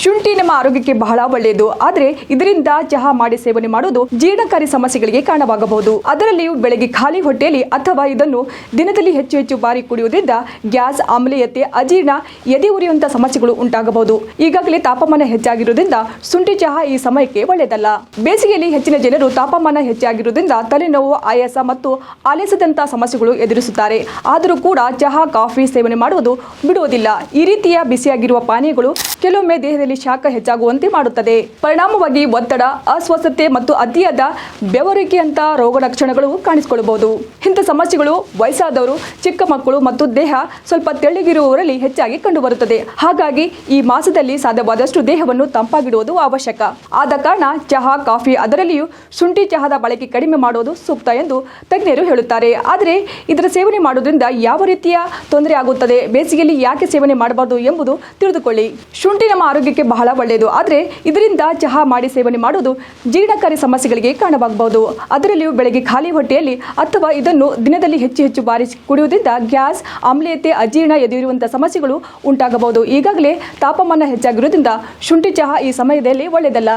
ಶುಂಠಿ ನಮ್ಮ ಆರೋಗ್ಯಕ್ಕೆ ಬಹಳ ಒಳ್ಳೆಯದು. ಆದರೆ ಇದರಿಂದ ಚಹಾ ಮಾಡಿ ಸೇವನೆ ಮಾಡುವುದು ಜೀರ್ಣಕಾರಿ ಸಮಸ್ಯೆಗಳಿಗೆ ಕಾರಣವಾಗಬಹುದು. ಅದರಲ್ಲಿಯೂ ಬೆಳಗ್ಗೆ ಖಾಲಿ ಹೊಟ್ಟೆಯಲ್ಲಿ ಅಥವಾ ಇದನ್ನು ದಿನದಲ್ಲಿ ಹೆಚ್ಚು ಹೆಚ್ಚು ಬಾರಿ ಕುಡಿಯುವುದರಿಂದ ಗ್ಯಾಸ್, ಆಮ್ಲೀಯತೆ, ಅಜೀರ್ಣ, ಎದೆ ಉರಿಯುವಂತಹ ಸಮಸ್ಯೆಗಳು ಉಂಟಾಗಬಹುದು. ಈಗಾಗಲೇ ತಾಪಮಾನ ಹೆಚ್ಚಾಗಿರುವುದರಿಂದ ಶುಂಠಿ ಚಹಾ ಈ ಸಮಯಕ್ಕೆ ಒಳ್ಳೆಯದಲ್ಲ. ಬೇಸಿಗೆಯಲ್ಲಿ ಹೆಚ್ಚಿನ ಜನರು ತಾಪಮಾನ ಹೆಚ್ಚಾಗಿರುವುದರಿಂದ ತಲೆನೋವು, ಆಯಾಸ ಮತ್ತು ಆಲಸ್ಯದಂತಹ ಸಮಸ್ಯೆಗಳು ಎದುರಿಸುತ್ತಾರೆ. ಆದರೂ ಕೂಡ ಚಹಾ, ಕಾಫಿ ಸೇವನೆ ಮಾಡುವುದು ಬಿಡುವುದಿಲ್ಲ. ಈ ರೀತಿಯ ಬಿಸಿಯಾಗಿರುವ ಪಾನೀಯಗಳು ಕೆಲವೊಮ್ಮೆ ದೇಹದಲ್ಲಿ ಶಾಖ ಹೆಚ್ಚಾಗುವಂತೆ ಮಾಡುತ್ತದೆ. ಪರಿಣಾಮವಾಗಿ ಒತ್ತಡ, ಅಸ್ವಸ್ಥತೆ ಮತ್ತು ಅತಿಯಾದ ಬೆವರುವಿಕೆಯಂತಹ ರೋಗ ಲಕ್ಷಣಗಳು ಕಾಣಿಸಿಕೊಳ್ಳಬಹುದು. ಇಂಥ ಸಮಸ್ಯೆಗಳು ವಯಸ್ಸಾದವರು, ಚಿಕ್ಕ ಮಕ್ಕಳು ಮತ್ತು ದೇಹ ಸ್ವಲ್ಪ ತೆಳ್ಳಗಿರುವವರಲ್ಲಿ ಹೆಚ್ಚಾಗಿ ಕಂಡುಬರುತ್ತದೆ. ಹಾಗಾಗಿ ಈ ಮಾಸದಲ್ಲಿ ಸಾಧ್ಯವಾದಷ್ಟು ದೇಹವನ್ನು ತಂಪಾಗಿಡುವುದು ಅವಶ್ಯಕ. ಆದ ಕಾರಣ ಚಹಾ, ಕಾಫಿ, ಅದರಲ್ಲಿಯೂ ಶುಂಠಿ ಚಹಾದ ಬಳಕೆ ಕಡಿಮೆ ಮಾಡುವುದು ಸೂಕ್ತ ಎಂದು ತಜ್ಞರು ಹೇಳುತ್ತಾರೆ. ಆದರೆ ಇದರ ಸೇವನೆ ಮಾಡುವುದರಿಂದ ಯಾವ ರೀತಿಯ ತೊಂದರೆ ಆಗುತ್ತದೆ, ಬೇಸಿಗೆಯಲ್ಲಿ ಯಾಕೆ ಸೇವನೆ ಮಾಡಬಾರದು ಎಂಬುದು ತಿಳಿದುಕೊಳ್ಳಿ. ಶುಂಠಿ ನಮ್ಮ ಆರೋಗ್ಯಕ್ಕೆ ಬಹಳ ಒಳ್ಳೆಯದು. ಆದರೆ ಇದರಿಂದ ಚಹಾ ಮಾಡಿ ಸೇವನೆ ಮಾಡುವುದು ಜೀರ್ಣಕಾರಿ ಸಮಸ್ಯೆಗಳಿಗೆ ಕಾರಣವಾಗಬಹುದು. ಅದರಲ್ಲಿಯೂ ಬೆಳಗ್ಗೆ ಖಾಲಿ ಹೊಟ್ಟೆಯಲ್ಲಿ ಅಥವಾ ಇದನ್ನು ದಿನದಲ್ಲಿ ಹೆಚ್ಚು ಹೆಚ್ಚು ಬಾರಿ ಕುಡಿಯುವುದರಿಂದ ಗ್ಯಾಸ್, ಆಮ್ಲೀಯತೆ, ಅಜೀರ್ಣ, ಎದುರಿರುವಂತಹ ಸಮಸ್ಯೆಗಳು ಉಂಟಾಗಬಹುದು. ಈಗಾಗಲೇ ತಾಪಮಾನ ಹೆಚ್ಚಾಗಿರುವುದರಿಂದ ಶುಂಠಿ ಚಹಾ ಈ ಸಮಯದಲ್ಲಿ ಒಳ್ಳೆಯದಲ್ಲ.